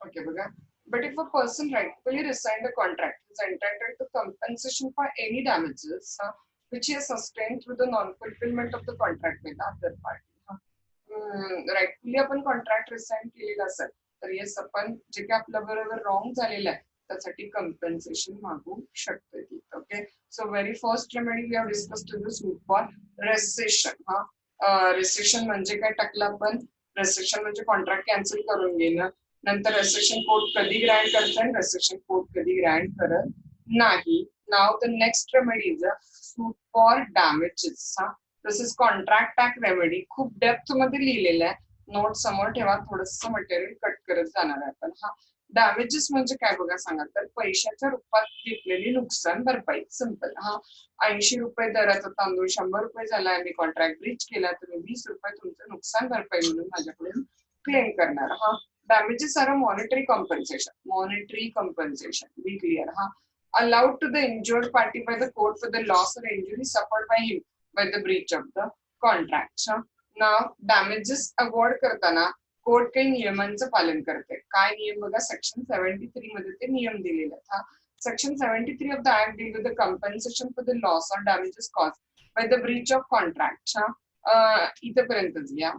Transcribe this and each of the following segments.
Okay, बघा. But if a person rightfully resigned a contract, he is entitled to compensation for any damages which he has sustained through the non-fulfillment of the contract with the other party. Rightfully आपण contract रिसाईन केलेला असेल तर yes आपण जे काही आपल्या बरोबर wrong झालेलं आहे त्यासाठी कम्पेन्सेशन मागू शकतो. Okay, so very first remedy we have discuss to the suit for rescission. Rescission म्हणजे काय टाकलं आपण? रेसेशन म्हणजे कॉन्ट्रॅक्ट कॅन्सल करून घेणं. नंतर रेसेशन कोर्ट कधी ग्रँड करत आणि रेसेशन कोर्ट कधी ग्रँड करत नाही. नाव the next remedy is a suit for damages. This is contract act remedy. खूप डेप्थ मध्ये लिहिलेलं आहे. नोट समोर ठेवा, थोडस मटेरियल कट करत जाणार आहे आपण. डॅमेजेस म्हणजे काय बघा सांगा तर पैशाच्या रूपात घेतलेली नुकसान भरपाई. सिंपल. 80 रुपये दराचा तांदूळ 100 रुपये झाला, मी कॉन्ट्रॅक्ट ब्रीच केला, तुम्ही 20 रुपये तुमचं नुकसान भरपाई म्हणून माझ्याकडून क्लेम करणार. Damages are a monetary compensation. Monetary compensation be clear. allowed to the injured party by the court for the loss or injury suffered by him by the breach of the contract. Now damages award करताना court काही नियमांचं पालन करते. काय नियम बघा, section 73 मध्ये ते नियम दिलेले आहेत. Section 73 of the act deal with the compensation for the loss or damages caused by the breach of contract. इथपर्यंतच घ्या.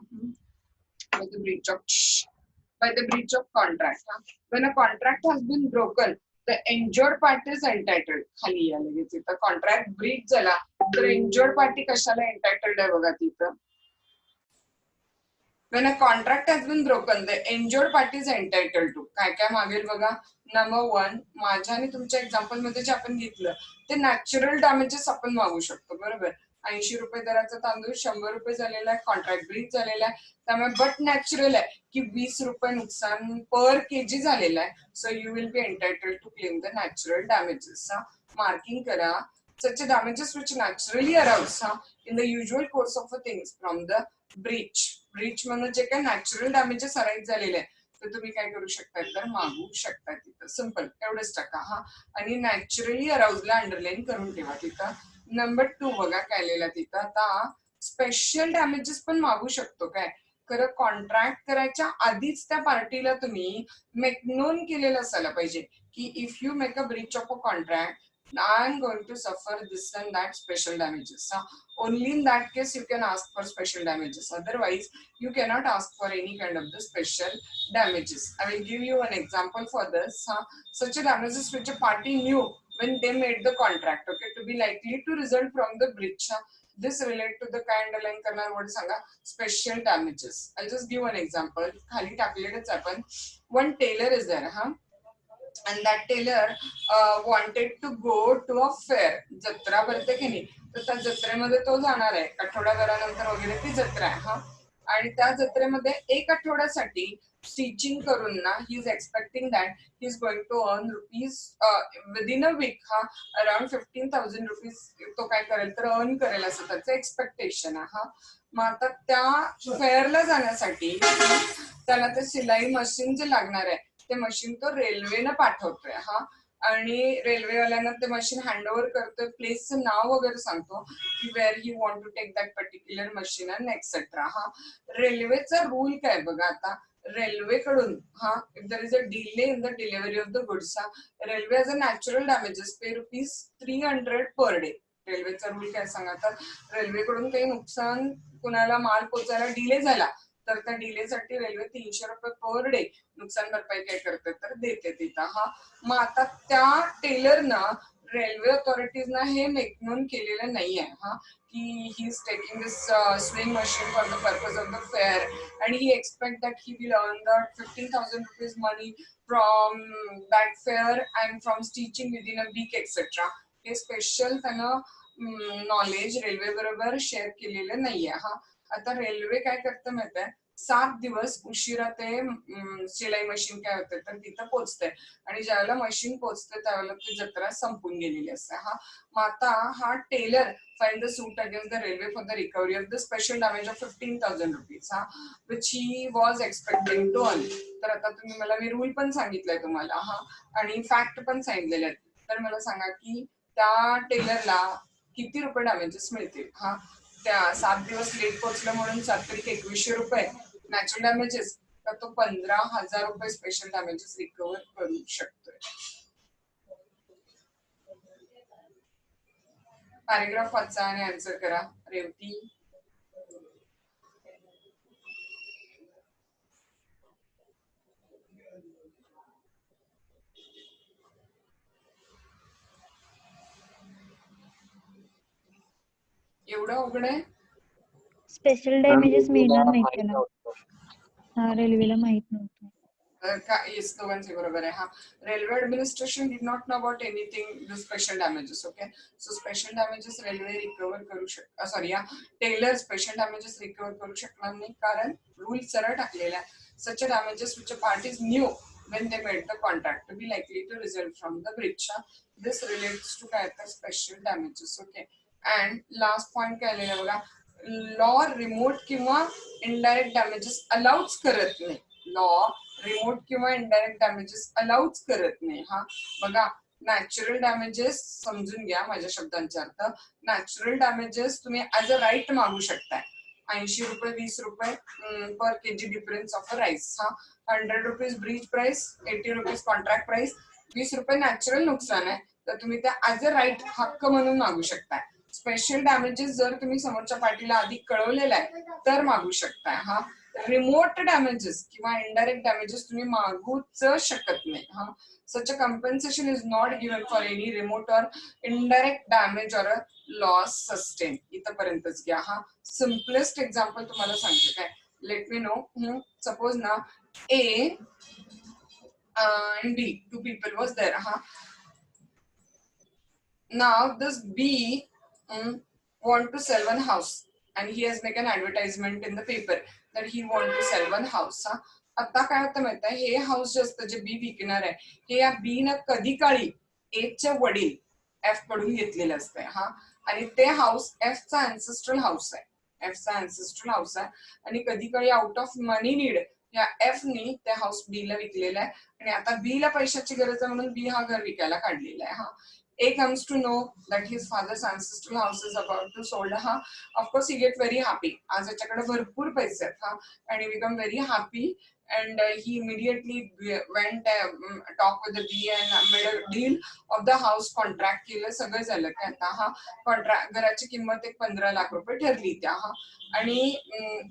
by the breach of contract. When a contract has been broken, the injured party is entitled. खाली या लगेच इथं contract Breach झाला तर injured party कशाला एंटायटल्ड आहे बघा तिथं. When a contract has been broken, the injured party is entitled to. काय काय मागेल बघा. नंबर 1, माझ्या आणि तुमच्या एक्झाम्पल मध्ये जे आपण घेतलं ते नॅचरल डॅमेजेस आपण मागू शकतो. बरोबर. 80 रुपये दराचा तांदूळ 100 रुपये झालेला आहे, कॉन्ट्रॅक्ट ब्रीच झालेला आहे, त्यामुळे बट नॅचरल आहे की 20 रुपये नुकसान पर केजी झालेलं आहे. So you will be entitled to claim the natural damages. Marking करा. Such damages which naturally arise in the usual course of things from the breach. Breach म्हणजे जे काही नॅचरल डॅमेजेस अराईज झालेले आहे तर तुम्ही काय करू शकता तर मागू शकता तिथं. सिंपल एवढंच टाका. आणि नॅचरली अराउजला अंडरलाईन करून ठेवा तिथं. नंबर 2 बघा काय लिहिलं तिथं. आता स्पेशल डॅमेजेस पण मागू शकतो काय. खरं कॉन्ट्रॅक्ट करायच्या आधीच त्या पार्टीला तुम्ही मेक नोन केलेलं असायला पाहिजे की if you make a breach of a contract I am going to suffer this and that special damages. Only in that case you can ask for special damages. Otherwise, you cannot ask for any kind of the special damages. I will give you an example for this. Such a damages which a party knew when they made the contract, okay, to be likely to result from the breach. This relate to the काय underline करणार word सांगा. Special damages. I'll just give an example. खाली टाकलेलंच आपण. One tailor is there. And that tailor wanted to go to a fair. जत्रा भरते की नाही तर त्या जत्रेमध्ये तो जाणार आहे. आठवड्याभरानंतर वगैरे ती जत्रा आहे. आणि त्या जत्रेमध्ये एक आठवड्यासाठी स्टिचिंग करून ना he is expecting that he is going to earn rupees within a week. Around 15,000 rupees तो काय करेल तर अर्न करेल असं त्याचं एक्सपेक्टेशन आहे. मग आता त्या फेअरला जाण्यासाठी त्याला ते सिलाई मशीन जे लागणार आहे ते मशीन तो रेल्वेनं पाठवतोय. आणि रेल्वेवाल्यांना ते मशीन हँडओव्हर करतोय, प्लेसचं नाव वगैरे सांगतो की where he want to take that particular machine and etcetera. रेल्वेचा रूल काय बघा आता. रेल्वेकडून if there is a delay in the delivery of the goods, railway as a natural damages pay ₹300 per day. रेल्वेचा रूल काय सांगा तर रेल्वेकडून काही नुकसान कुणाला माल पोचायला डिले झाला तर त्या डिलेसाठी रेल्वे ₹300 पर डे नुकसान भरपाई काय करते तर देते तिथं. मग आता त्या टेलरनं रेल्वे ऑथॉरिटीजना हे मेक नोन केलेलं नाहीये की he is taking this swing machine for the purpose of the fair and he expect that he will earn the 15,000 rupees money from that fair and from stitching within a weak etcetera. हे special त्यानं knowledge railway बरोबर share केलेलं नाहीये. आता railway काय करतं माहिती आहे, 7 दिवस उशिरा ते शिलाई मशीन काय होते तर तिथं पोहोचते आणि ज्यावेळेला मशीन पोहोचते त्यावेळेला ती जत्रा संपून गेलेली असते. मग आता हा tailor file the suit against the railway for the recovery of the special damage of 15,000 rupees which he was expecting to earn. तर आता तुम्ही मला मी रूल पण सांगितलंय तुम्हाला आणि फॅक्ट पण सांगितलेले आहेत. तर मला सांगा की त्या टेलरला किती रुपये डॅमेजेस मिळतील. त्या 7 दिवस लेट पोहोचलं म्हणून 7 तारीख 2100 रुपये नॅचरल डॅमेजेस. तर तो 15,000 रुपये स्पेशल डॅमेजेस रिकव्हर करू शकतोय. पॅरेग्राफ वाचा आणि आन्सर करा. रेवती. एवढं अवघड आहे? स्पेशल डॅमेजेस मिळणार नाही त्याला. नव्हतं. हा रेल्वेला माहित नव्हतं. Yes, दोघांचे बरोबर आहे. हा, railway administration did not know about anything the special damages. Okay, so special damages railway recover करू सॉरी या टेलर स्पेशल डॅमेजेस रिकव्हर करू शकणार नाही, कारण रूल सरळ टाकलेला आहे. Such a damages which a parties knew when they made the contract to be likely to result from the breach. This relates to काय तर special damages. Okay, and last point काय आलेला बघा, लॉ रिमोट किंवा indirect damages अलाउच करत नाही. Law remote किंवा indirect damages अलाउच करत नाही. हा बघा, नॅचरल डॅमेजेस समजून घ्या माझ्या शब्दांचा अर्थ. नॅचरल डॅमेजेस तुम्ही ऍज अ राईट मागू शकताय. 80 रुपये 20 रुपये per KG difference of a rice. हा, 100 rupees breach price, 80 rupees contract price, 20 रुपये नॅचरल नुकसान आहे, तर तुम्ही त्या ऍज अ राईट हक्क म्हणून मागू शकताय. स्पेशल डॅमेजेस जर तुम्ही समोरच्या पार्टीला आधी कळवलेलं आहे तर मागू शकताय. हा, रिमोट डॅमेजेस किंवा इनडायरेक्ट डॅमेजेस तुम्ही मागूच शकत नाही. हा, such a compensation is not given for any remote or indirect damage or a loss sustained. इथपर्यंतच घ्या. हा, सिम्पलेस्ट एक्झाम्पल तुम्हाला सांगते काय. लेट मी नो, सपोज ना A and B, two people was there. Now this B want to sell one house and he has made an advertisement in the paper that he want to sell one house. आता काय होतं माहित आहे, हे house जे असतं जे बी विकणार आहे, हे या बी न कधी काळी एचे वडील एफ कडून घेतलेलं असतंय. हा, आणि ते हाऊस एफ चा अँसेस्ट्रल हाऊस आहे. एफ चा अँसेस्ट्रल हाऊस आहे आणि कधी काळी आउट ऑफ मनी नीड या एफ नी त्या हाऊस बी ला विकलेला आहे आणि आता बी ला पैशाची गरज आहे म्हणून बी हा घर विकायला काढलेला आहे. हा, A comes to know that his father's ancestral house is about to sold. Of course he get very happy. आज याच्याकडे भरपूर पैसे आहेत. And he become very happy and he immediately went talk with the B and made a deal of the house contract केलं. सगळं झालं की आता हा कॉन्ट्रॅक्ट घराची किंमत एक 15 लाख रुपये ठरली त्या. आणि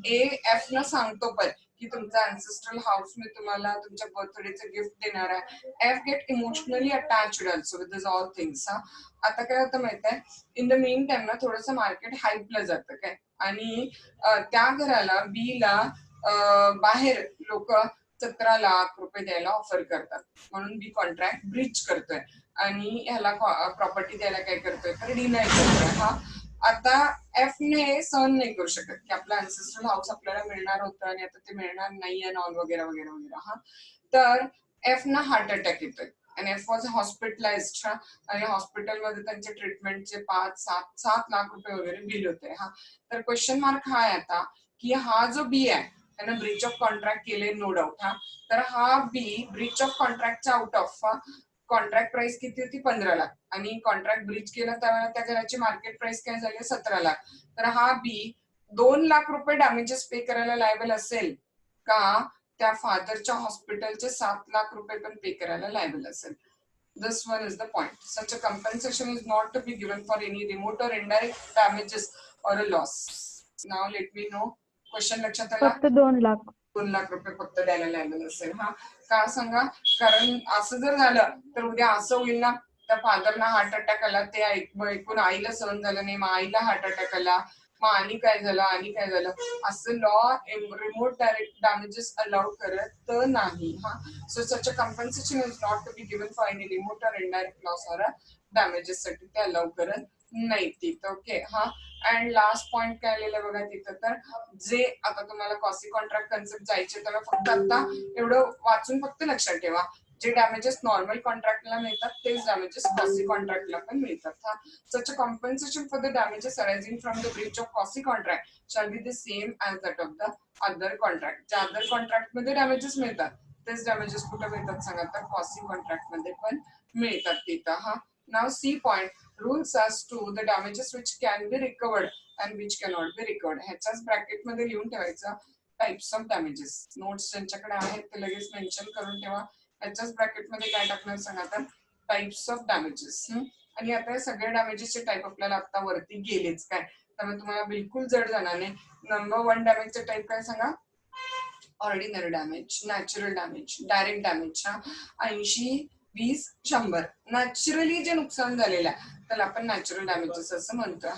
ए एफ न सांगतो पण की तुमचा अँसेस्ट्रल हाऊस मी तुम्हाला तुमच्या बर्थडेचं गिफ्ट देणार आहे. If get emotionally attached also with this all things. आता काय होतं माहित आहे, इन द मेन टाइम ना थोडंसं मार्केट हाईपला जातं काय, आणि त्या घराला बी ला बाहेर लोक 17 लाख रुपये द्यायला ऑफर करतात, म्हणून बी कॉन्ट्रॅक्ट ब्रीच करतोय आणि ह्याला प्रॉपर्टी द्यायला काय करतोय तर डिनाय करतोय. हा, आता एफ ने सहन नाही करू शकत की आपलं अँसेस्ट्रल हाऊस आपल्याला मिळणार होतं आणि आता ते मिळणार नाहीये नॉन वगैरे वगैरे वगैरे. हा, तर एफ ना हार्ट अटॅक येतोय आणि एफ वॉज हॉस्पिटलाइज्ड. आणि हॉस्पिटलमध्ये त्यांचे ट्रीटमेंटचे 5-7 लाख रुपये वगैरे बिल होते. हा, तर क्वेश्चन मार्क हा आहे आता की हा जो बी आहे त्यानं ब्रीच ऑफ कॉन्ट्रॅक्ट केले नो डाऊट. हा, तर हा बी ब्रीच ऑफ कॉन्ट्रॅक्टच्या आउट ऑफ कॉन्ट्रॅक्ट प्राइस किती होती 15 लाख आणि कॉन्ट्रॅक्ट ब्रीच केला त्यावेळेला त्या घराची मार्केट प्राइस काय झाली 17 लाख. तर हा बी 2 लाख रुपये डॅमेजेस पे करायला लायबल असेल का त्या फादरच्या हॉस्पिटलचे 7 लाख रुपये पण पे करायला लायबल असेल. This one is the point. Such a compensation is not to be given for any remote or indirect damages or a loss. Now let me know. Question लक्षात आला? फक्त 2 लाख. 2 लाख रुपये फक्त द्यायला लागेल असेल. हा, का सांगा, कारण असं जर झालं तर उद्या असं होईल ना, त्या फादरला हार्ट अटॅक आला, ते ऐकून आईला सहन झालं नाही, मग आईला हार्ट अटॅक आला, मग आणि काय झालं असं law remote direct damages allowed करत नाही. हा, so such a compensation is not to be given for any remote or indirect loss or damages साठी ते अलाउ करत नाही तिथं. ओके. हा, अँड लास्ट पॉइंट काय आलेलं बघा तिथं, तर जे आता तुम्हाला कॉसी कॉन्ट्रॅक्ट कन्सेप्ट जायचे तर फक्त आता एवढं वाचून फक्त लक्षात ठेवा, जे डॅमेजेस नॉर्मल कॉन्ट्रॅक्टला मिळतात तेच डॅमेजेस कॉसी कॉन्ट्रॅक्टला पण मिळतात. हा, such a compensation for the damages arising from the breach of quasi contract shall be the same as that of the other contract. ज्या अदर कॉन्ट्रॅक्ट मध्ये डॅमेजेस मिळतात तेच डॅमेजेस कुठे मिळतात सांगा, तर कॉसी कॉन्ट्रॅक्ट मध्ये पण मिळतात तिथं. हा, नाव C point, rules as to the damages which can be recovered and which cannot be recovered. ह्याच्याच ब्रॅकेट मध्ये लिहून ठेवायचं टाइप्स ऑफ डॅमेजेस. नोट्स ज्यांच्याकडे आहेत ते लगेच मेन्शन करून ठेवा. याच्याच ब्रॅकेटमध्ये काय टाकणार सांगा तर टाइप्स ऑफ डॅमेजेस. आणि आता हे सगळे डॅमेजेसचे टाईप आपल्याला आता वरती गेलेच काय, त्यामुळे तुम्हाला बिलकुल जड जाणार नाही. नंबर 1 डॅमेजचे टाईप काय सांगा? Ordinary damage, natural damage, direct damage. 80, 20, 100 naturally जे नुकसान झालेलं आहे त्याला आपण नॅचरल डॅमेजेस असं म्हणतो.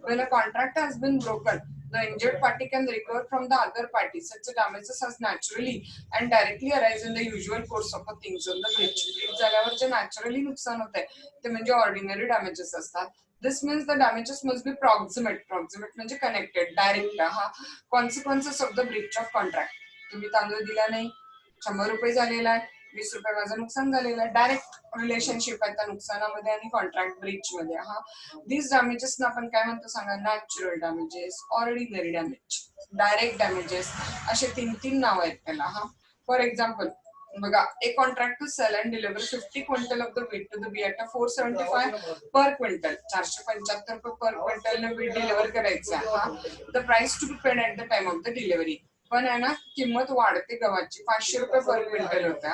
when a contract has been broken, the injured party can recover from the other party. Such damages as naturally and directly arise in the usual course of a things on the bridge. Breach झाल्यावर जे naturally नुकसान होत आहे ते म्हणजे ordinary damages असतात. This means the damages must be proximate. Proximate म्हणजे connected, direct. Consequences of the breach of contract. तुम्ही तांदूळ दिला नाही, 100 रुपये झालेला आहे, 20 रुपये माझं नुकसान झालेलं आहे. डायरेक्ट रिलेशनशिप आहे त्या नुकसानामध्ये आणि कॉन्ट्रॅक्ट ब्रीच मध्ये. दिस डॅमेजेस ना आपण काय म्हणतो सांगा? Natural damages, ordinary damage, direct damages, असे 3 नाव आहेत त्याला. फॉर एक्झाम्पल बघा, a contract to sell and deliver 50 quintal of the wheat to the B at 475 per quintal. 475 रुपये पर क्विंटल बीट डिलिव्हर करायचं. The price to be paid at the time of the delivery. पण आहे ना, किंमत वाढते गव्हाची, 500 रुपये per quintal होते.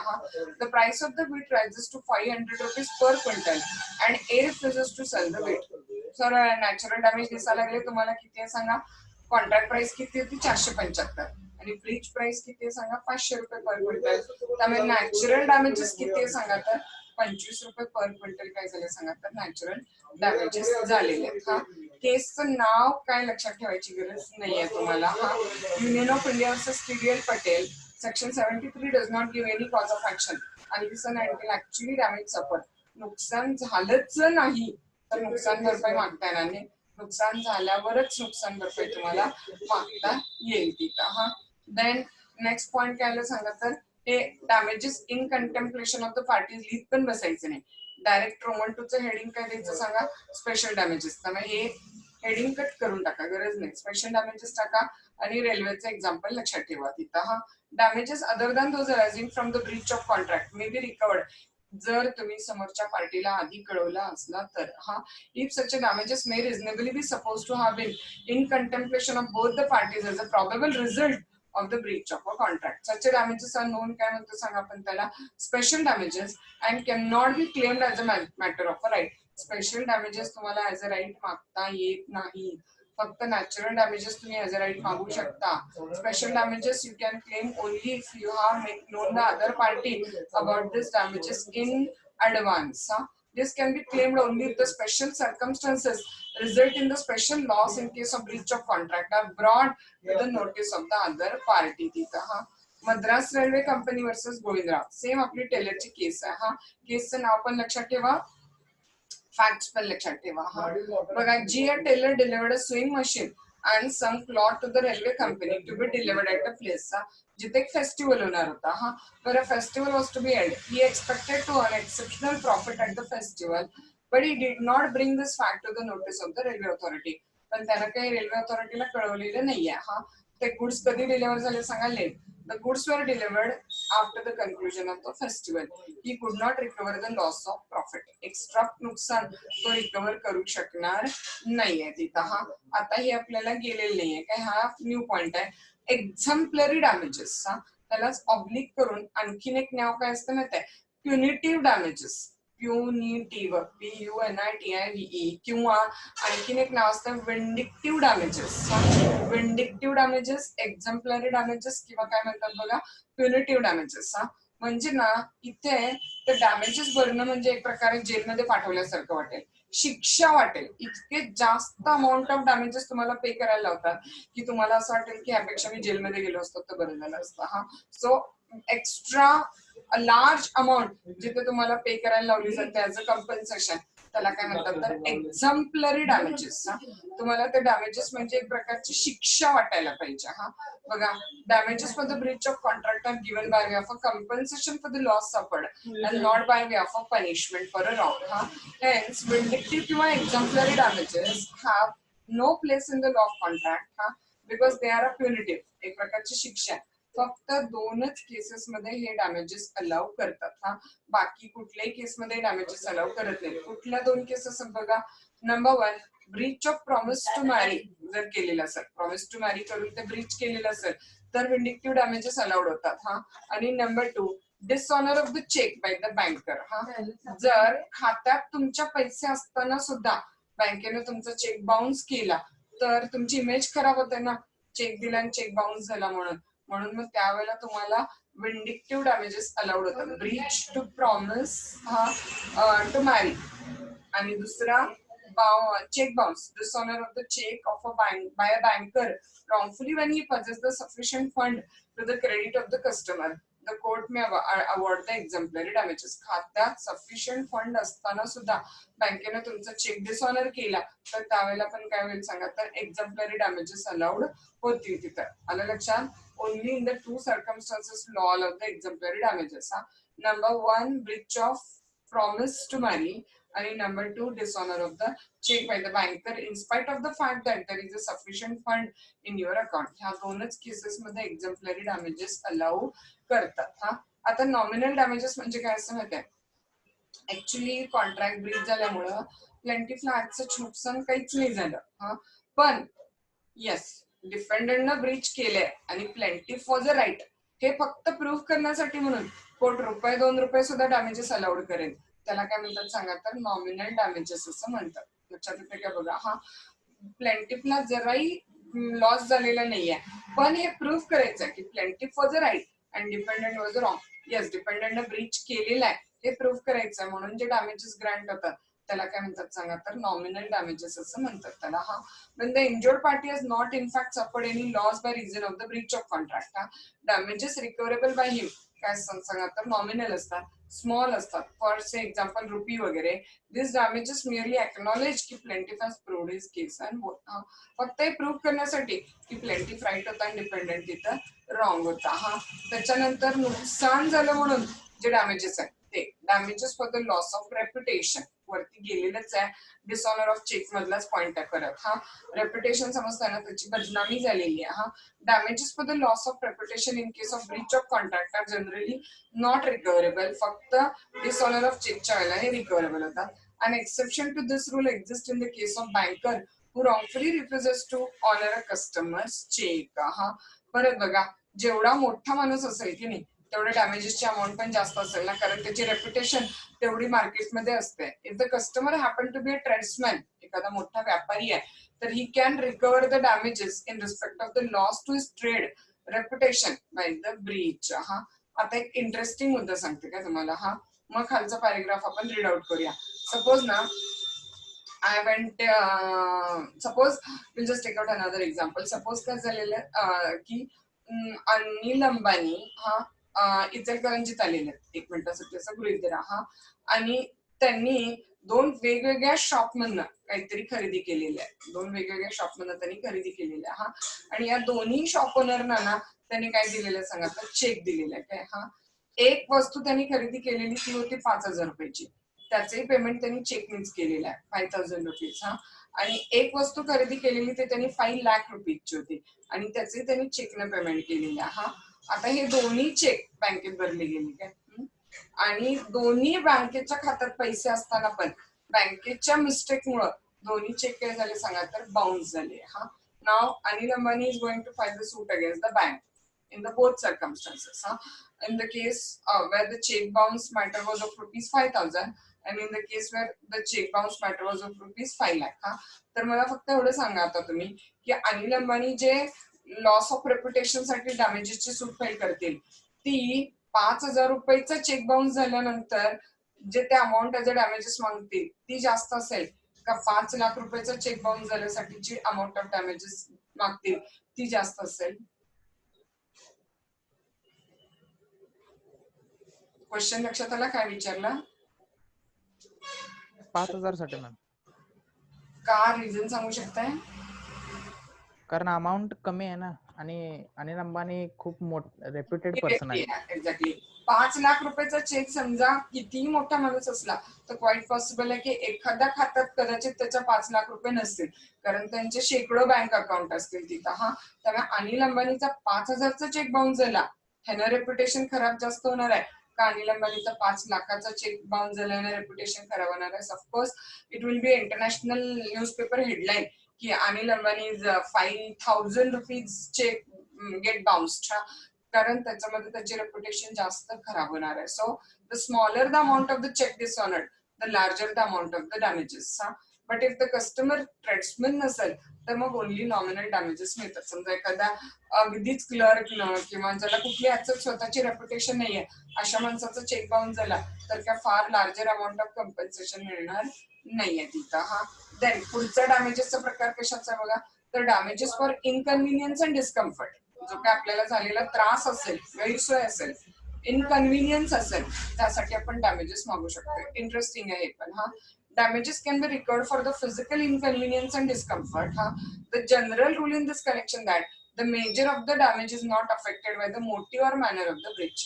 The price of the bit rises to 500 rupees per quintal and a refuses to sell the beet. Sir natural damage दिसायला लागले तुम्हाला किती आहे सांगा? कॉन्ट्रॅक्ट प्राइस किती होती? 475 आणि ब्रीच प्राइस किती आहे सांगा? 500 रुपये पर क्विंटल. त्यामुळे नॅचरल डॅमेजेस किती आहे सांगा तर 25 रुपये पर क्विंटल काय झाले सांगा तर नॅचरल डॅमेजेस झालेले आहेत. केसचं नाव काय लक्षात ठेवायची गरज नाहीये तुम्हाला. Union of India versus TDL Patel, section 73 does not give any cause of action until and actually damage सफर. नुकसान झालंच नाही तर नुकसान भरपाई मागता येणार नाही. नुकसान झाल्यावरच नुकसान भरपाई तुम्हाला मागता येईल तिथं. देन नेक्स्ट पॉइंट काय आलं सांगा तर हे damages in contemplation of the parties लिहित पण बसायचं नाही. डायरेक्ट रोमन 2 चं हेडिंग काय द्यायचं सांगा? Special damages. त्यामुळे हे हेडिंग कट करून टाका, गरज नाही. स्पेशल डॅमेजेस टाका आणि रेल्वेचं एक्झाम्पल लक्षात ठेवा तिथं. Damages other than those arising from the breach of contract may be recovered. जर तुम्ही समोरच्या पार्टीला आधी कळवला असला तर. If such damages may reasonably be suppose to have been in contemplation of both the parties as a probable result of the breach of a contract. Such damages are known काय म्हणतो सांगा आपण त्याला? Special damages and can not be claimed as a matter of a right. Special damages तुम्हाला as a right मागता येत नाही. फक्त नॅचरल डॅमेजेस तुम्ही ॲज अ राईट मागू शकता. Special damages you can claim only if you have make known the other party about this damages in advance. This can be claimed only if the special circumstances result in the special loss in case of breach of contract are brought to the notice of the other party. Madras railway company versus Govindrao, same आपली टेलरची केस आहे. केसचं नाव पण लक्षात ठेवा, facts पण लक्षात ठेवा. बघा, जी a tailor delivered a sewing machine and some cloth to the railway company to be delivered at a place. जिथे एक फेस्टिवल होणार होता. Where a festival was to be held. He expected to earn exceptional profit at the festival, but he did not bring this fact to the notice of the railway authority. पण त्याला काही railway अथॉरिटीला कळवलेलं नाहीये. ते goods कधी deliver झाले सांगा? Late. The goods were delivered after the conclusion of the festival. He could not recover the loss of profit. Extra नुकसान तो रिकव्हर करू शकणार नाहीये तिथं. आता हे आपल्याला गेलेलं नाहीये काय, हा न्यू पॉइंट आहे. एक्झम्पलरी डॅमेजेस, त्यालाच ऑब्लिक करून आणखीन एक नाव काय असतं माहिती आहे? प्युनिटिव्ह डॅमेजेस. प्युनिटिव्ह, PUNITIVE. किंवा आणखीन एक नाव असतं विंडिक्टिव्ह डॅमेजेस. विंडिक्टिव्ह डॅमेजेस, एक्झम्पलरी डॅमेजेस किंवा काय म्हणतात बघा प्युनिटिव्ह डॅमेजेस. म्हणजे ना इथे ते डॅमेजेस भरणं म्हणजे एक प्रकारे जेलमध्ये पाठवल्यासारखं वाटेल, शिक्षा वाटेल. इतके जास्त अमाऊंट ऑफ डॅमेजेस तुम्हाला पे करायला लावतात की तुम्हाला असं वाटेल की यापेक्षा मी जेलमध्ये गेलो असतो तर बरं झालं असतं. सो एक्स्ट्रा लार्ज अमाऊंट जिथे तुम्हाला पे करायला लावली जाते ऍज अ कंपन्सेशन, त्याला काय म्हणतात तर एक्झम्पलरी डॅमेजेस. तुम्हाला ते डॅमेजेस म्हणजे एक प्रकारची शिक्षा वाटायला पाहिजे. बघा, damages for the breach of contract are given by way of a compensation for the loss suffered and not by way of a punishment for a wrong. Hence vindictive किंवा exemplary damages have no place in the law of contract because they are a punitive, एक प्रकारची शिक्षा. फक्त 2च cases मध्ये हे damages allow करतात. बाकी कुठल्याही केसमध्ये डॅमेजेस अलाउ करत नाही. कुठल्या 2 केसेस बघा? Number 1, breach of promise to marry जर केलेलं असेल, प्रॉमिस टू मॅरी करून ते ब्रीच केलेलं असेल तर विंडिक्टिव्ह डॅमेजेस अलाउड होतात. हा. आणि number 2, dishonour of the cheque by the banker. हा. जर खात्यात तुमच्या पैसे असताना सुद्धा बँकेने तुमचा चेक बाउन्स केला तर तुमची इमेज खराब होते ना, चेक दिला आणि चेक बाउन्स झाला म्हणून. म्हणून मग त्यावेळेला तुम्हाला विंडिक्टिव्ह डॅमेजेस अलाउड होतात. ब्रीच टू प्रॉमिस टू मॅरी. आणि दुसरा check bounce, dishonor of the check of a bank by a banker wrongfully when he possesses the sufficient fund to the credit of the customer. The court may award the exemplary damages. खात्यात sufficient fund असताना सुद्धा बँकेने तुमचा check dishonour केला तर त्यावेळेला पण काय होईल सांगा, तर एक्झम्पलरी डॅमेजेस अलाउड होतील तिथं. आलं लक्षात? Only in the 2 circumstances law allows the exemplary damages. Number 1, breach of promise to marry. And number 2, dishonor of the check by the banker in spite of the fact that there is a sufficient fund in your account. ह्या दोनच cases मध्ये एक्झम्पलरी damages allow करतात. हा. आता nominal damages म्हणजे काय असं माहिती आहे, ऍक्च्युली कॉन्ट्रॅक्ट ब्रीच झाल्यामुळं प्लेंटिफला ऍक्टचं नुकसान काहीच नाही झालं. हा. पण येस, डिफेंडंटनं ब्रीच केलंय आणि प्लेंटिफ वॉज अ राईट हे फक्त प्रूव्ह करण्यासाठी म्हणून कोर्ट ₹2 सुद्धा डॅमेजेस अलाउड करेल. त्याला काय म्हणतात सांगा, तर नॉमिनल डॅमेजेस असं म्हणतात. लक्षात येते का बघा. हा. प्लेंटिफला जराही लॉस झालेला नाहीये, पण हे प्रूव्ह करायचं की plaintiff was a right and defendant was a wrong. Yes, डिपेंडंटने ब्रीच केलेला आहे हे प्रूव्ह करायचं म्हणून जे डॅमेजेस ग्रँट होतात त्याला काय म्हणतात सांगा, तर नॉमिनल डॅमेजेस असं म्हणतात त्याला. हा. When the injured party has not in fact suffered any loss by reason of the breach of contract. Damages recoverable by him काय सांगा, तर नॉमिनल असतात, स्मॉल असतात. फॉर से एक्झाम्पल रुपी वगैरे. दिस डॅमेजेस मिअरली एक्नॉलेज की plaintiff has proved his case and फक्त हे prove करण्यासाठी की प्लेंटिफ राईट होता आणि डिपेंडंट तिथं रॉंग होता. हा. त्याच्यानंतर नुकसान झालं म्हणून जे डॅमेजेस आहेत ते damages for the loss of reputation वरती गेलेलंच आहे. डिसऑनर ऑफ चेक मधलाच पॉइंट आहे परत. हा. रेप्युटेशन समजताना त्याची बदनामी झालेली आहे. हा. Damages for the loss of reputation in case of breach of contract are generally not recoverable. फक्त डिसऑनर ऑफ चेकच्या वेळेला हे रिकव्हरेबल होतात. An exception to this rule exists in the case of banker who wrongfully refuses to honor a customer's check. हा. परत बघा, जेवढा मोठा माणूस असेल की नाही तेवढे डॅमेजेसची अमाऊंट पण जास्त असेल ना, कारण त्याची रेप्युटेशन तेवढी मार्केटमध्ये असते. If the customer happen to be a tradesman, एखादा मोठा व्यापारी आहे, तर he can recover the damages in respect of the loss to his trade reputation by the breach. हा. आता एक इंटरेस्टिंग मुद्दा सांगते का तुम्हाला. हा. मग खालचा पॅरेग्राफ आपण रीड आउट करूया. सपोज ना, I went, suppose we'll just take out another example. Suppose काय झालेलं की अनिल अंबानी हा इचलकरंजीत आलेले आहेत, 1 मिनिटासाठी असं गृहीत धरा. हा. आणि त्यांनी 2 वेगवेगळ्या शॉप मधनं काहीतरी खरेदी केलेल्या आहे. 2 वेगवेगळ्या शॉप मधनं त्यांनी खरेदी केलेल्या. हा. आणि या दोन्ही शॉप ओनरना ना त्यांनी काय दिलेलं सांगा, तर चेक दिलेला आहे काय. हा. एक वस्तू त्यांनी खरेदी केलेली ती होती ₹5,000. त्याचंही पेमेंट त्यांनी चेकनेच केलेलं आहे, ₹5,000. हा. आणि एक वस्तू खरेदी केलेली ते त्यांनी ₹5,00,000ची होती आणि त्याचंही त्यांनी चेकनं पेमेंट केलेलं आहे. हा. आता हे दोन्ही चेक बँकेत भरले गेले काय, आणि दोन्ही बँकेच्या खात्यात पैसे असताना पण बँकेच्या मिस्टेकमुळं दोन्ही चेक काय झाले सांगा, तर बाउन्स झाले. हा. नाव Anil Ambani is going to file the suit against the bank in the both circumstances. In the case where the check bounce matter was of ₹5,000 and in the case where the check bounce matter was of ₹5 lakh. तर मला फक्त एवढं सांगा आता तुम्ही की अनिल अंबानी जे loss of reputation साठी डॅमेजेसची सूट फाईल करतील ती ₹5,000चा चेक बाउन्स झाल्यानंतर जे ते अमाऊंट ऍज अ डॅमेजेस मागतील ती जास्त असेल का ₹5,00,000चा चेक बाउन्स झाल्यासाठीची अमाऊंट ऑफ डॅमेजेस मागतील ती जास्त असेल. क्वेश्चन लक्षात आला काय विचारला. 5,000 साठी मॅम. का रिझन सांगू शकताय. कारण अमाऊंट कमी आहे ना आणि अनिल अंबानी खूप रेप्युटेड पर्सन आहे. एक्झॅक्टली. ₹5,00,000चा चेक समजा कितीही मोठा माणूस असला तर क्वाईट पॉसिबल आहे की एखाद्या खात्यात कदाचित त्याच्या ₹5,00,000 नसतील, कारण त्यांचे शेकडो बँक अकाउंट असतील तिथं. हा. त्यामुळे अनिल अंबानीचा 5,000चा चेक बाउन्स झाला ह्यानं रेप्युटेशन खराब जास्त होणार आहे का अनिल अंबानीचा ₹5,00,000चा चेक बाउन्स झाल्यानं रेप्युटेशन खराब होणार आहे. Of course it will be international newspaper headline की Anil Ambani ₹5,000 cheque get bounced. कारण त्याच्यामध्ये त्याची रेप्युटेशन जास्त खराब होणार आहे. So the smaller the amount of the cheque dishonoured, the larger the amount of the damages. But if the customer ट्रेड्समॅन नसेल तर मग ओनली नॉमिनल डॅमेजेस मिळतात. समजा एखादा अगदीच क्लर्क किंवा ज्याला कुठली ऍक्सेस स्वतःची रेप्युटेशन नाहीये अशा माणसाचा चेक बाउन्स झाला तर काय फार लार्जर अमाऊंट ऑफ कम्पेन्सेशन मिळणार नाहीये तिथं. देन पुढचा डॅमेजेसचा प्रकार कशाचा बघा, तर damages for inconvenience and discomfort. जो काय आपल्याला झालेला त्रास असेल, गैरसोय असेल, इनकन्व्हिनियन्स असेल, त्यासाठी आपण डॅमेजेस मागू शकतो. इंटरेस्टिंग आहे हे पण. Damages can be recovered for the physical inconvenience and discomfort. The general rule in this connection that the measure of the damage is not affected by the motive or manner of the breach.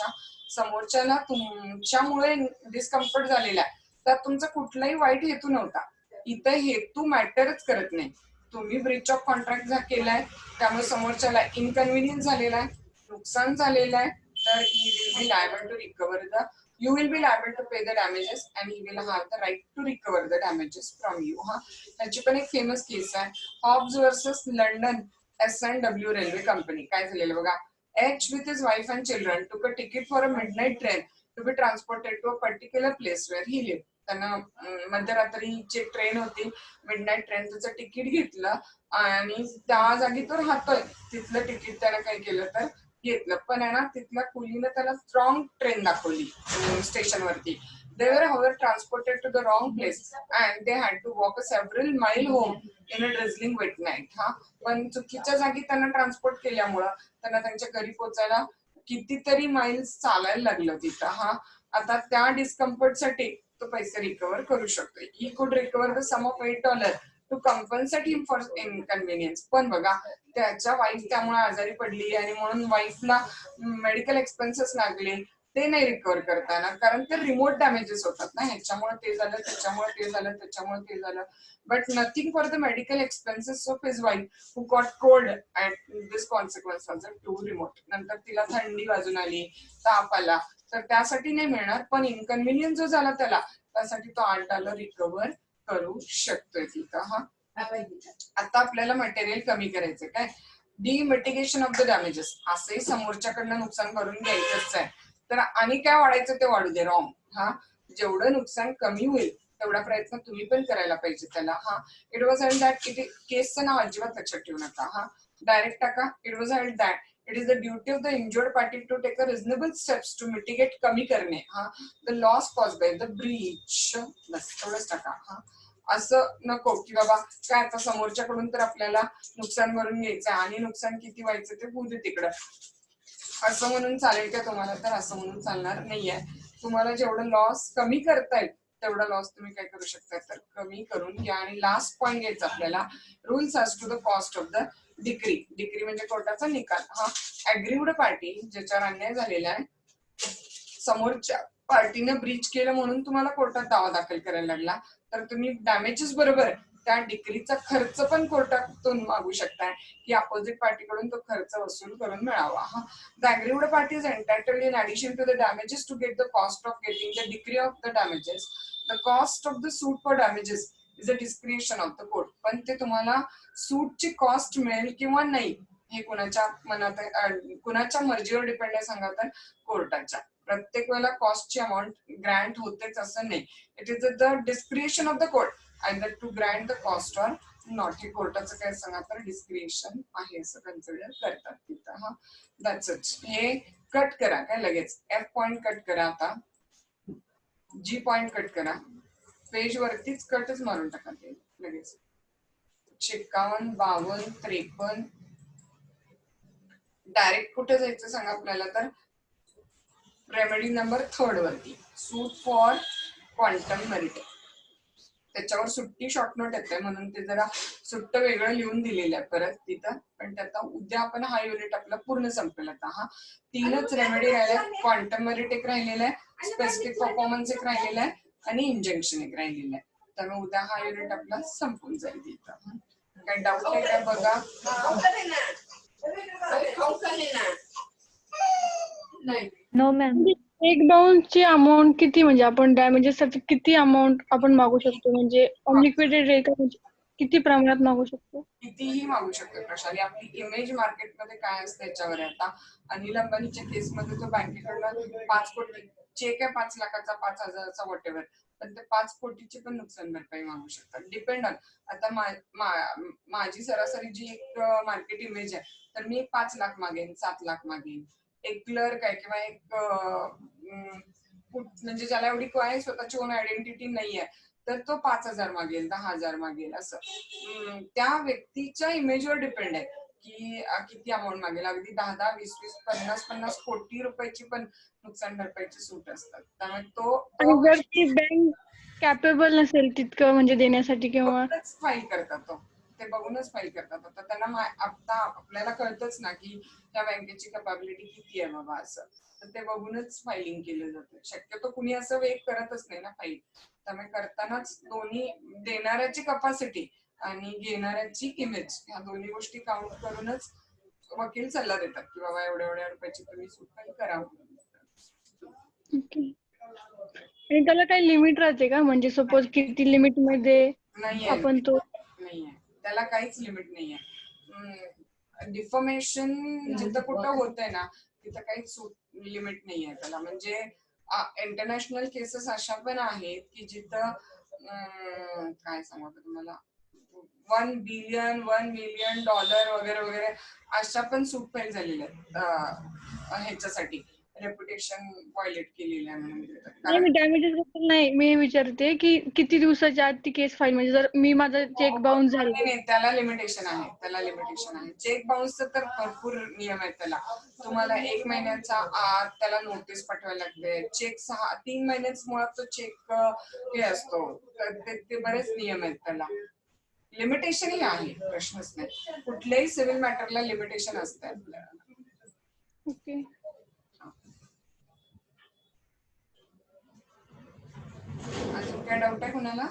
समोरच्याला तुमच्यामुळे discomfort झालेला आहे, तर तुमचा कुठलाही वाईट हेतू नव्हता. इथं हेतू मॅटरच करत नाही. तुम्ही ब्रीच ऑफ कॉन्ट्रॅक्ट केलाय त्यामुळे समोरच्याला इनकन्व्हिनियन्स झालेला आहे, नुकसान झालेलं आहे, तर he will be liable to recover the you will be liable to pay the damages and he will have the right to recover the damages from you. त्याची पण एक फेमस केस आहे, Hobbs versus London S&W railway company. काय झालेलं बघा, H with his wife and children took a ticket for a midnight train to be transported to a particular place where he lived. त्यांना मध्यरात्रीची train होती, midnight train, त्याचं ticket घेतलं आणि त्या जागी तो राहतोय, तिथलं तिकीट त्यानं काय केलं तर घेतलं. पण आहे ना, तिथल्या कुलीनं त्याला रॉंग ट्रेन दाखवली स्टेशनवरती. They were however transported to the wrong place and they had to walk a several mile home in a drizzling wet night. पण चुकीच्या जागी त्यांना ट्रान्सपोर्ट केल्यामुळं त्यांना त्यांच्या घरी पोहोचायला कितीतरी माइल्स चालायला लागलं तिथं. आता त्या डिस्कम्फर्टसाठी तो पैसे रिकव्हर करू शकतो. He could recover the sum of $8 to compensate him for inconvenience. पण बघा, त्याच्या वाईफ त्यामुळे आजारी पडली आणि म्हणून वाईफला मेडिकल एक्सपेन्सेस लागले, ते नाही रिकव्हर करताना, कारण ते रिमोट डॅमेजेस होतात ना, ह्याच्यामुळे ते झालं, त्याच्यामुळे ते झालं, त्याच्यामुळे ते झालं. But nothing for the medical expenses of his wife who got cold and this consequence was too remote. नंतर तिला थंडी वाजून आली, ताप आला, तर त्यासाठी नाही मिळणार. पण इनकन्व्हिनियन्स जो झाला त्याला, त्यासाठी तो $8 रिकव्हर करू शकतोय तिथं. आता आपल्याला मटेरियल कमी करायचं काय, डिमिटिगेशन ऑफ द डॅमेजेस. असंही समोरच्याकडनं नुकसान भरून घ्यायचंच आहे, तर आणि काय वाढायचं ते वाढू दे, रॉंग. जेवढं नुकसान कमी होईल तेवढा प्रयत्न तुम्ही पण करायला पाहिजे त्याला. It was held that, it केसचं नाव अजिबात लक्षात ठेवू नका, डायरेक्ट टाका. It was held that it is the duty of the injured party to take a reasonable steps to mitigate, कमी करणे, the loss caused by the breach. बस थोडंच टाका. असं नको की बाबा काय आता समोरच्याकडून तर आपल्याला नुकसान भरून घ्यायचं आणि नुकसान किती व्हायचं ते होऊ दे तिकडं, असं म्हणून चालेल का तुम्हाला? तर असं म्हणून चालणार नाहीये. तुम्हाला जेवढं लॉस कमी करता येईल तेवढा लॉस तुम्ही काय करू शकता, तर कमी करून घ्या. आणि लास्ट पॉइंट घ्यायचा आपल्याला, rules as to the cost of the decree. Decree म्हणजे कोर्टाचा निकाल. अग्रीवड पार्टी, ज्याच्यावर अन्याय झालेला आहे, समोरच्या पार्टीनं ब्रीच केलं म्हणून तुम्हाला कोर्टात दावा दाखल करायला लागला, तर तुम्ही डॅमेजेस बरोबर त्या डिक्रीचा खर्च पण कोर्टातून मागू शकताय की अपोजिट पार्टीकडून तो खर्च वसूल करून मिळावा. The aggrieved party is entitled in addition to the damages to get the cost of getting the decree of the damages. The cost of the suit for damages is a discretion of the court. पण ते तुम्हाला सूटची cost मिळेल किंवा नाही हे कुणाच्या मनात, कुणाच्या मर्जीवर डिपेंड आहे सांगा तर कोर्टाच्या. प्रत्येक वेळेला कॉस्टची अमाऊंट ग्रँट होतेच असं नाही. It is the discretion of the court either to grant the cost or not. हे कोर्टाचं काय सांगा तर डिस्क्रिएशन आहे असं कन्सिडर करतात तिथं. That's it. हे कट करा काय लगेच, F पॉइंट कट करा, आता G पॉइंट कट करा, पेज वरतीच कटच मारून टाका ते लगेच. 51, 52, 53. डायरेक्ट कुठे जायचं सांगा आपल्याला, तर रेमेडी नंबर 3 वरती, सूट फॉर क्वांटम मेरिट. त्याच्यावर सुट्टी शॉर्ट नोट येते म्हणून ते जरा सुट्ट वेगळं लिहून दिलेलं आहे परत तिथं. पण त्यात उद्या आपण हा युनिट आपला पूर्ण संपेल. आता 3च रेमेडी राहिल्या. क्वांटम मेरिट एक राहिलेला आहे, स्पेसिफिक परफॉर्मन्स एक राहिलेला आहे आणि इंजंक्शन एक राहिलेलं आहे. त्यामुळे उद्या हा युनिट आपला संपून जाईल तिथं. काही डाऊट आहे का बघा? No ma'am. एक बाउन्सची अमाऊंट किती, म्हणजे आपण डॅमेजेस साठी किती अमाऊंट आपण मागू शकतो, म्हणजे अनलिक्विडेड आहे का? किती प्रमाणात मागू शकतो? कितीही मागू शकतो प्रशाली. आपली इमेज मार्केटमध्ये काय असतं याच्यावर आहे. आता अनिल अंबानीच्या केसमध्ये तो बँकेकडनं 5 कोटी चेक आहे 5 लाखाचा 5,000चा व्हॉटेवर, पण ते 5 कोटीची पण नुकसान भरपाई मागू शकतात. डिपेंड ऑन आता माझी सरासरी जी एक मार्केट इमेज आहे, तर मी 5 लाख मागेन 7 लाख मागेन. एक क्लर्क आहे किंवा एक म्हणजे ज्याला एवढी काय स्वतःची ओन आयडेंटिटी नाहीये, तर तो 5,000 मागेल 10,000 मागेल असं. त्या व्यक्तीच्या इमेजवर डिपेंड आहे की किती अमाऊंट मागेल. अगदी 10-10, 20-20, 50-50 कोटी रुपयाची पण नुकसान भरपाईची सूट असतात. त्यामुळे तो आणि जर ती बँक कॅपेबल नसेल तितकं म्हणजे देण्यासाठी किंवा बघूनच फाईल करतात तो. ते बघूनच फाईल करतात. आता त्यांना आता आपल्याला कळतच ना की त्या बँकेची कॅपॅबिलिटी किती आहे बाबा असं. तर ते बघूनच फायलिंग केलं जातं. शक्यतो कुणी असं वेग करतच नाही ना फाईल. त्यामुळे करतानाच दोन्ही देणाऱ्याची कपॅसिटी आणि घेणाऱ्याची इमेज ह्या दोन्ही गोष्टी काउंट करूनच वकील सल्ला देतात की बाबा एवढ्या एवढ्या रुपयाची तुम्ही सूट फाईल करा. ओके. आणि त्याला काही लिमिट राहते का? म्हणजे सपोज किती लिमिट मध्ये नाहीये आपण तो नाहीये. त्याला काहीच लिमिट नाहीये. डिफॉर्मेशन जिथं कुठं होतंय ना तिथं काहीच लिमिट नाहीये त्याला. म्हणजे इंटरनॅशनल केसेस अशा पण आहेत की जिथं काय सांगू तुम्हाला $1 बिलियन वगैरे वगैरे अशा पण सूट फाईल झालेल्या आहेत ह्याच्यासाठी रेप्युटेशन व्हायलेट केलेलं आहे म्हणून. नाही, मी डॅमेजेस बद्दल नाही, मी विचारते की किती दिवसाच्या आत ती केस फाईल म्हणजे जर मी माझा चेक बाउन्स झाला. नाही, त्याला लिमिटेशन आहे. त्याला लिमिटेशन आहे. चेक बाउन्सचं तर भरपूर नियम आहेत त्याला. तुम्हाला 1 महिन्याच्या आत त्याला नोटीस पाठवायला लागते. चेक 3 महिन्याच मुळात तो चेक हे असतो. तर ते बरेच नियम आहेत त्याला. लिमिटेशनही आहे, प्रश्नच नाही. कुठल्याही सिव्हिल मॅटरला लिमिटेशन असते आपल्याला. ओके. अजून काय डाऊट आहे कुणाला?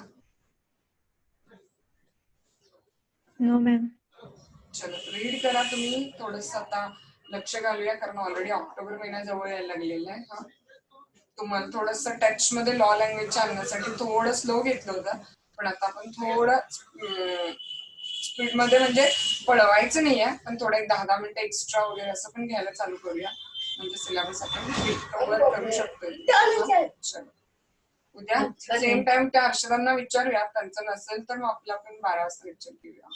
No ma'am. चलो रीड करा तुम्ही. थोडस आता लक्ष घालूया कारण ऑलरेडी ऑक्टोबर महिना जवळ यायला लागलेला आहे. हा तुम्हाला थोडस टच मध्ये लॉ लँग्वेजच्या आणण्यासाठी थोडं स्लो घेतलं होतं, पण आता आपण थोडं स्पीड मध्ये म्हणजे पळवायचं नाहीये, पण थोडं एक 10-10 मिनिटं एक्स्ट्रा वगैरे असं पण घ्यायला चालू करूया. म्हणजे सिलेबस आपण कव्हर करू शकतो. उद्या सेम टाइम त्या अक्षरांना विचारूया. त्यांचं नसेल तर मग आपण 12 वाजता विचार घेऊया.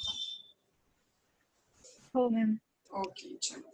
हो मॅम. ओके चलो.